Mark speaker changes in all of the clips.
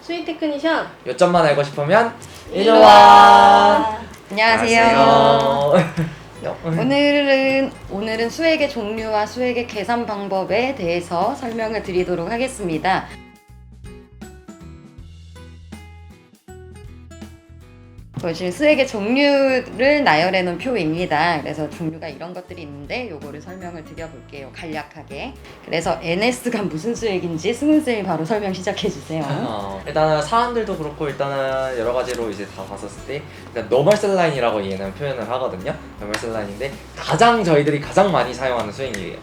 Speaker 1: 수익 테크니션
Speaker 2: 요점만 알고 싶으면
Speaker 1: 일로 와.
Speaker 3: 안녕하세요.
Speaker 2: 안녕하세요.
Speaker 3: 오늘은 수액의 종류와 수액의 계산 방법에 대해서 설명을 드리도록 하겠습니다. 보시면 수액의 종류를 나열해 놓은 표입니다. 그래서 종류가 이런 것들이 있는데 요거를 설명을 드려볼게요. 간략하게. 그래서 NS가 무슨 수액인지 승훈쌤이 바로 설명 시작해 주세요.
Speaker 2: 일단은 사람들도 그렇고 일단은 여러 가지로 이제 다 봤었을 때 일단 노멀 셀라인이라고 얘는 표현을 하거든요. 노멀 셀라인인데 저희들이 가장 많이 사용하는 수액이에요.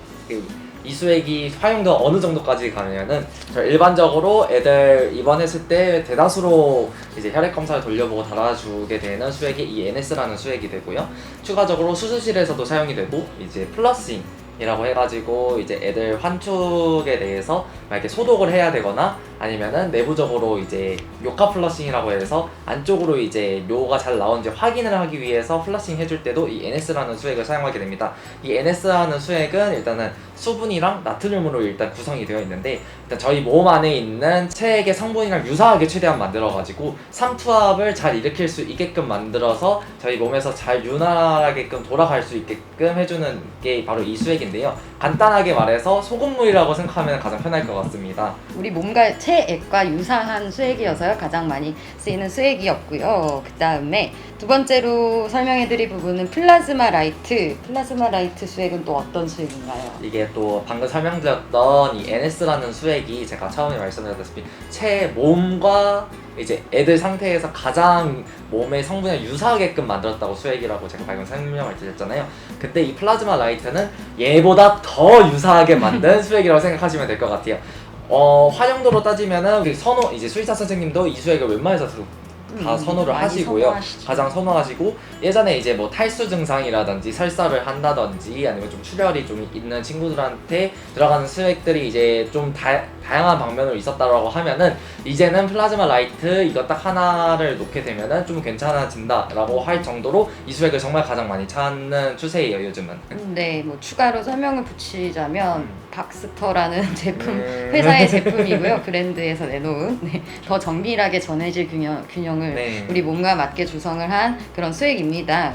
Speaker 2: 이 수액이 활용도가 어느 정도까지 가냐면은 일반적으로 애들 입원했을 때 대다수로 이제 혈액 검사를 돌려보고 달아주게 되는 수액이 이 NS라는 수액이 되고요. 추가적으로 수술실에서도 사용이 되고 이제 플러싱 이라고 해가지고 이제 애들 환축에 대해서 만약에 소독을 해야 되거나 아니면은 내부적으로 이제 요카 플러싱이라고 해서 안쪽으로 이제 뇨가 잘 나오는지 확인을 하기 위해서 플러싱 해줄 때도 이 NS라는 수액을 사용하게 됩니다. 이 NS라는 수액은 일단은 수분이랑 나트륨으로 일단 구성이 되어 있는데 일단 저희 몸 안에 있는 체액의 성분이랑 유사하게 최대한 만들어가지고 삼투압을 잘 일으킬 수 있게끔 만들어서 저희 몸에서 잘 윤활하게끔 돌아갈 수 있게끔 해주는 게 바로 이 수액인데요. 간단하게 말해서 소금물이라고 생각하면 가장 편할 것 같습니다.
Speaker 3: 우리 몸과 체액과 유사한 수액이어서요. 가장 많이 쓰이는 수액이었고요. 그 다음에 두 번째로 설명해드릴 부분은 플라즈마 라이트. 플라즈마 라이트 수액은 또 어떤 수액인가요?
Speaker 2: 이게 또 방금 설명드렸던 이 NS라는 수액이 제가 처음에 말씀드렸다시피 체 몸과 이제 애들 상태에서 가장 몸의 성분을 유사하게끔 만들었다고 수액이라고 제가 방금 설명을 드렸잖아요. 그때 이 플라즈마 라이트는 얘보다 더 유사하게 만든 수액이라고 생각하시면 될 것 같아요. 활용도로 따지면은 이제 수의사 선생님도 이 수액을 웬만해서 다 선호를
Speaker 3: 많이
Speaker 2: 하시고요.
Speaker 3: 선호하시죠.
Speaker 2: 가장 선호하시고 예전에 이제 뭐 탈수 증상이라든지 설사를 한다든지 아니면 좀 출혈이 좀 있는 친구들한테 들어가는 수액들이 이제 좀 다양한 방면으로 있었다라고 하면은 이제는 플라즈마 라이트 이거 딱 하나를 놓게 되면은 좀 괜찮아진다라고 할 정도로 이 수액을 정말 가장 많이 찾는 추세예요, 요즘은.
Speaker 3: 네, 뭐 추가로 설명을 붙이자면 박스터라는 제품, 회사의 제품이고요. 브랜드에서 내놓은 더 정밀하게 전해질 균형을 우리 몸과 맞게 조성을 한 그런 수액입니다.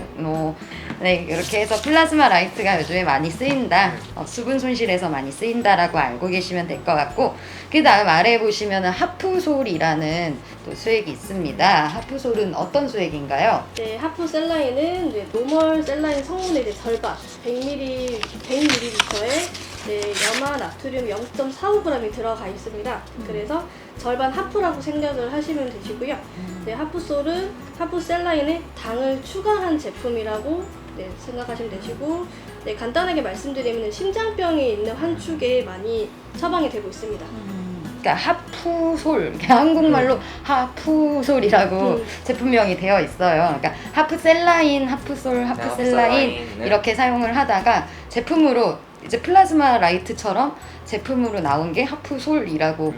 Speaker 3: 이렇게 해서 플라즈마 라이트가 요즘에 많이 쓰인다, 수분 손실에서 많이 쓰인다라고 알고 계시면 될 것 같고, 그 다음 아래 보시면은 하프솔이라는 또 수액이 있습니다. 하프솔은 어떤 수액인가요?
Speaker 1: 네, 하프 셀라인은 이제 노멀 셀라인 성분의 이제 절반 100ml에 염화 나트륨 0.45g이 들어가 있습니다. 그래서 절반 하프라고 생각을 하시면 되시고요. 네, 하프솔은 하프 셀라인에 당을 추가한 제품이라고 생각하시면 되시고, 간단하게 말씀드리면 심장병이 있는 환축에 많이 처방이 되고 있습니다.
Speaker 3: 그러니까 하프솔, 한국말로 하프솔이라고 제품명이 되어 있어요. 그러니까 하프셀라인, 하프솔, 하프셀라인
Speaker 2: 네.
Speaker 3: 이렇게 사용을 하다가 제품으로 이제 플라즈마 라이트처럼 제품으로 나온 게 하프솔이라고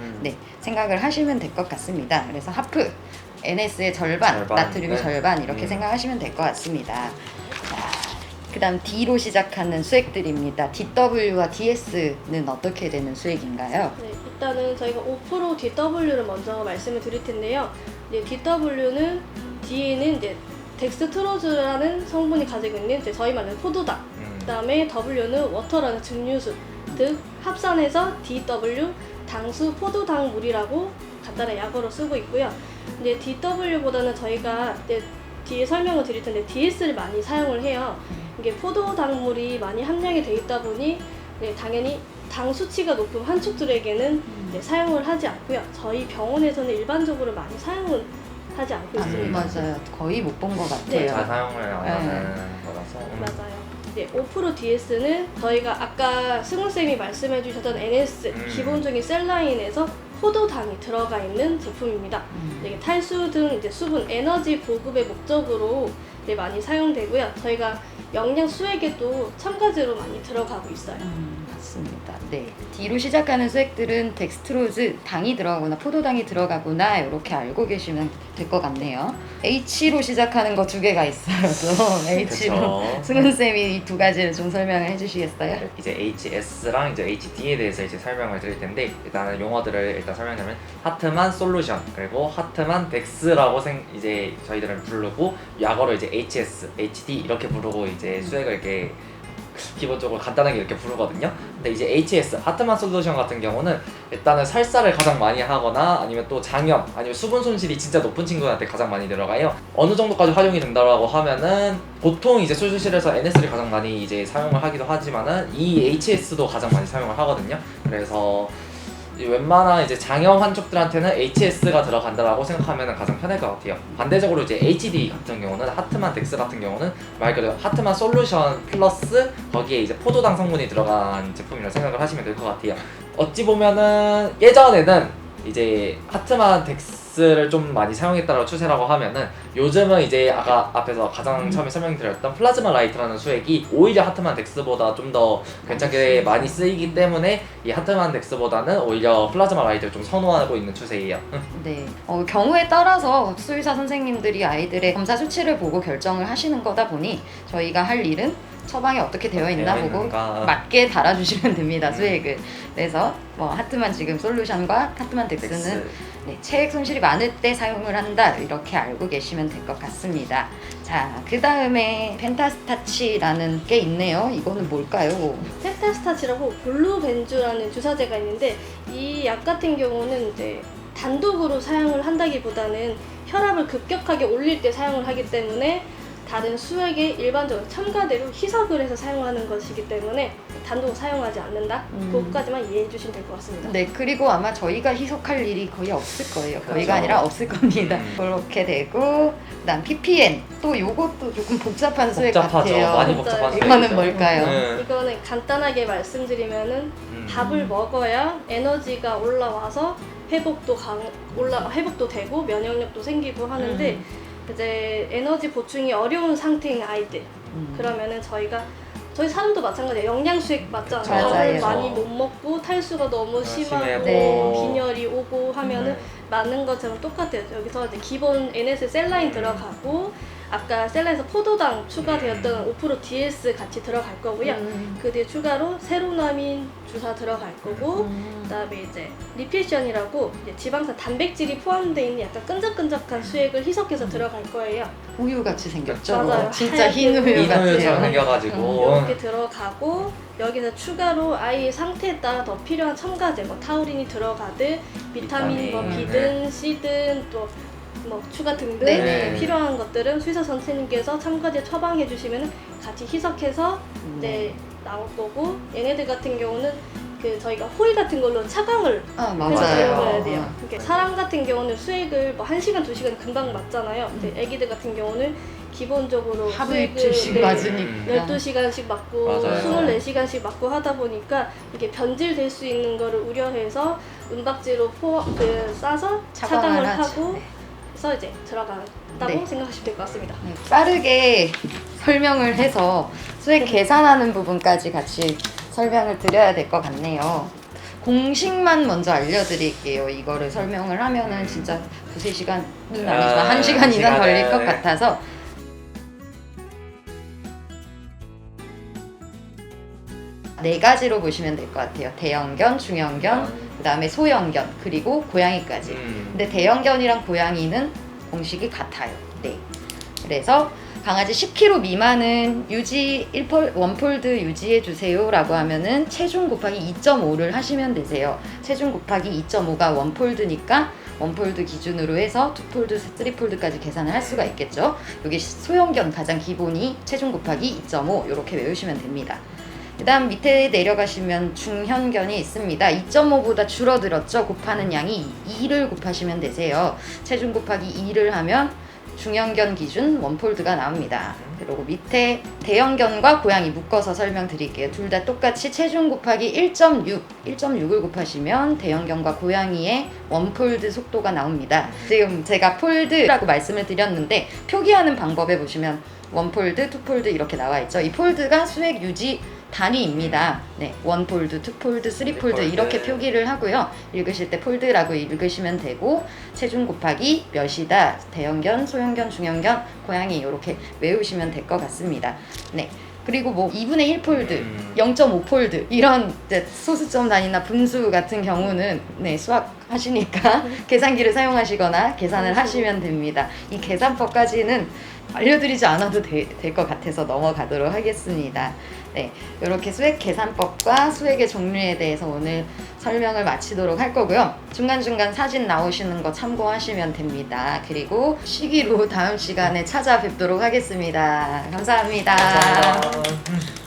Speaker 3: 생각을 하시면 될 것 같습니다. 그래서 하프, NS의 절반, 나트륨의 절반 이렇게 생각하시면 될 것 같습니다. 그 다음 D로 시작하는 수액들입니다. DW와 DS는 어떻게 되는 수액인가요?
Speaker 1: 네, 일단은 저희가 5% DW를 먼저 말씀을 드릴 텐데요. DW는 D에는 이제 덱스트로즈라는 성분이 가지고 있는 저희 말하는 포도당, 그다음에 W는 워터라는 증류수, 즉 합산해서 DW 당수 포도당물이라고 간단한 약어로 쓰고 있고요. 이제 DW보다는 저희가 뒤에 설명을 드릴 텐데 DS를 많이 사용을 해요. 이게 포도당물이 많이 함량이 돼 있다 보니 당연히 당 수치가 높은 환축들에게는 사용을 하지 않고요. 저희 병원에서는 일반적으로 많이 사용은 하지 않고 있습니다.
Speaker 3: 맞아요. 거의 못 본 것 같아요.
Speaker 1: 네.
Speaker 2: 잘 사용을 안 하는 거라서.
Speaker 1: 맞아요. 5% DS는 저희가 아까 승훈쌤이 말씀해 주셨던 NS, 기본적인 셀라인에서 포도당이 들어가 있는 제품입니다. 이게 탈수 등 이제 수분, 에너지 보급의 목적으로 많이 사용되고요. 저희가 영양 수액에도 첨가제로 많이 들어가고 있어요.
Speaker 3: 맞습니다. 네. D로 시작하는 수액들은 덱스트로즈, 당이 들어가거나 포도당이 들어가거나 이렇게 알고 계시면 될 것 같네요. H로 시작하는 거 두 개가 있어요. 또 H로
Speaker 2: 그쵸.
Speaker 3: 승훈쌤이 이 두 가지를 좀 설명을 해주시겠어요?
Speaker 2: 이제 HS랑 이제 HD에 대해서 이제 설명을 드릴 텐데 일단은 용어들을 일단 설명하면 하트만 솔루션 그리고 하트만 덱스라고 이제 저희들은 부르고 약어로 이제 HS, HD 이렇게 부르고 이제 수액을 이렇게 기본적으로 간단하게 이렇게 부르거든요. 근데 이제 HS 하트만 솔루션 같은 경우는 일단은 설사를 가장 많이 하거나 아니면 또 장염 아니면 수분 손실이 진짜 높은 친구한테 가장 많이 들어가요. 어느 정도까지 활용이 된다라고 하면은 보통 이제 수술실에서 NS를 가장 많이 이제 사용을 하기도 하지만은 이 HS도 가장 많이 사용을 하거든요. 그래서 웬만한 이제 장염 환족들한테는 HS가 들어간다라고 생각하면 가장 편할 것 같아요. 반대적으로 이제 HD 같은 경우는 하트만 덱스 같은 경우는 말 그대로 하트만 솔루션 플러스 거기에 이제 포도당 성분이 들어간 제품이라고 생각을 하시면 될 것 같아요. 어찌 보면은 예전에는 이제 하트만 덱스를 좀 많이 사용했다는 추세라고 하면은 요즘은 이제 아까 앞에서 가장 처음에 설명드렸던 플라즈마 라이트라는 수액이 오히려 하트만 덱스보다 좀 더 괜찮게 많이 쓰이기 때문에 이 하트만 덱스보다는 오히려 플라즈마 라이트를 좀 선호하고 있는 추세예요.
Speaker 3: 네. 경우에 따라서 수의사 선생님들이 아이들의 검사 수치를 보고 결정을 하시는 거다 보니 저희가 할 일은 처방이 어떻게 되어 있나 보고
Speaker 2: 있는가.
Speaker 3: 맞게 달아주시면 됩니다. 수액을. 그래서 뭐 하트만 지금 솔루션과 하트만 덱스는 네, 체액 손실이 많을 때 사용을 한다 이렇게 알고 계시면 될 것 같습니다. 자, 그 다음에 펜타스타치라는 게 있네요. 이거는 뭘까요?
Speaker 1: 펜타스타치라고 블루벤주라는 주사제가 있는데 이 약 같은 경우는 이제 단독으로 사용을 한다기보다는 혈압을 급격하게 올릴 때 사용을 하기 때문에 다른 수액에 일반적으로 첨가대로 희석을 해서 사용하는 것이기 때문에 단독으로 사용하지 않는다. 그것까지만 이해해 주시면 될 것 같습니다.
Speaker 3: 네, 그리고 아마 저희가 희석할 일이 거의 없을 거예요. 거의가
Speaker 2: 그렇죠.
Speaker 3: 아니라 없을 겁니다. 그렇게 되고 그다음 PPN 또 요것도 조금 복잡한 수액
Speaker 2: 복잡하죠.
Speaker 3: 같아요.
Speaker 2: 많이 복잡한 수액이죠.
Speaker 3: 이거는 뭘까요?
Speaker 1: 이거는 간단하게 말씀드리면은 밥을 먹어야 에너지가 올라와서 회복도 되고 면역력도 생기고 하는데 이제 에너지 보충이 어려운 상태인 아이들 그러면은 저희 사람도 마찬가지예요. 영양수액 맞잖아요.
Speaker 3: 맞아요.
Speaker 1: 밥을 많이 못 먹고 탈수가 너무 심하고
Speaker 3: 네.
Speaker 1: 빈혈이 오고 하면은 맞는 것처럼 똑같아요. 여기서 이제 기본 NS 셀라인 들어가고 아까 셀라인에서 포도당 추가되었던 5% DS 같이 들어갈 거고요. 그 뒤에 추가로 세로나민 주사 들어갈 거고 그다음에 이제 리필션이라고 이제 지방산 단백질이 포함되어 있는 약간 끈적끈적한 수액을 희석해서 들어갈 거예요.
Speaker 3: 우유 같이 생겼죠?
Speaker 1: 맞아요.
Speaker 3: 진짜 흰
Speaker 1: 하얗게
Speaker 3: 우유
Speaker 2: 이노유처럼
Speaker 3: 같아요.
Speaker 2: 생겨가지고
Speaker 1: 이렇게 들어가고 여기서 추가로 아이의 상태에 따라 더 필요한 첨가제 뭐 타우린이 들어가든 비타민 뭐
Speaker 2: 비타민,
Speaker 1: B든 C든 또 뭐 추가 등등
Speaker 3: 네네.
Speaker 1: 필요한 것들은 수의사 선생님께서 첨가제 처방해 주시면 같이 희석해서 이제 나올 거고 얘네들 같은 경우는 그 저희가 호일 같은 걸로 차광을 해서
Speaker 3: 맞아요.
Speaker 1: 사용해야 돼요. 그러니까 사람 같은 경우는 수액을 뭐 1시간, 2시간 금방 맞잖아요. 근데 애기들 같은 경우는 기본적으로
Speaker 3: 하루
Speaker 1: 수액을
Speaker 3: 이틀씩
Speaker 1: 네,
Speaker 3: 맞으니까
Speaker 1: 12시간씩 맞고
Speaker 2: 맞아요.
Speaker 1: 24시간씩 맞고 하다 보니까 이게 변질될 수 있는 거를 우려해서 은박지로 싸서 차광을 하고
Speaker 3: 네.
Speaker 1: 해서 이제 들어간다고
Speaker 3: 네.
Speaker 1: 생각하시면 될 것 같습니다.
Speaker 3: 네, 빠르게 설명을 해서 수액 계산하는 부분까지 같이 설명을 드려야 될 것 같네요. 공식만 먼저 알려드릴게요. 이거를 설명을 하면은 진짜 2-3시간은 아니지만 1시간 이상 걸릴 것 같아서 네 가지로 보시면 될 것 같아요. 대형견, 중형견, 그 다음에 소형견, 그리고 고양이까지. 근데 대형견이랑 고양이는 공식이 같아요. 네. 그래서 강아지 10kg 미만은 유지 1폴드 유지해 주세요 라고 하면은 체중 곱하기 2.5를 하시면 되세요. 체중 곱하기 2.5가 원폴드니까 원폴드 기준으로 해서 투폴드, 쓰리폴드까지 계산을 할 수가 있겠죠. 여기 소형견 가장 기본이 체중 곱하기 2.5 이렇게 외우시면 됩니다. 그 다음 밑에 내려가시면 중형견이 있습니다. 2.5보다 줄어들었죠. 곱하는 양이 2를 곱하시면 되세요. 체중 곱하기 2를 하면 중형견 기준 원폴드가 나옵니다. 그리고 밑에 대형견과 고양이 묶어서 설명드릴게요. 둘 다 똑같이 체중 곱하기 1.6을 곱하시면 대형견과 고양이의 원폴드 속도가 나옵니다. 지금 제가 폴드라고 말씀을 드렸는데 표기하는 방법에 보시면 원폴드, 투폴드 이렇게 나와 있죠. 이 폴드가 수액 유지 단위입니다. 네, 원폴드, 투폴드, 쓰리폴드 이렇게 표기를 하고요. 읽으실 때 폴드라고 읽으시면 되고 체중 곱하기 몇이다, 대형견, 소형견, 중형견, 고양이 이렇게 외우시면 될 것 같습니다. 네. 그리고 뭐 2분의 1폴드, 0.5폴드 이런 이제 소수점 단위나 분수 같은 경우는 네, 수학하시니까 계산기를 사용하시거나 계산을 하시면 됩니다. 이 계산법까지는 알려드리지 않아도 될 것 같아서 넘어가도록 하겠습니다. 네, 이렇게 수액 계산법과 수액의 종류에 대해서 오늘 설명을 마치도록 할 거고요. 중간중간 사진 나오시는 거 참고하시면 됩니다. 그리고 시기로 다음 시간에 찾아뵙도록 하겠습니다. 감사합니다.
Speaker 2: 감사합니다.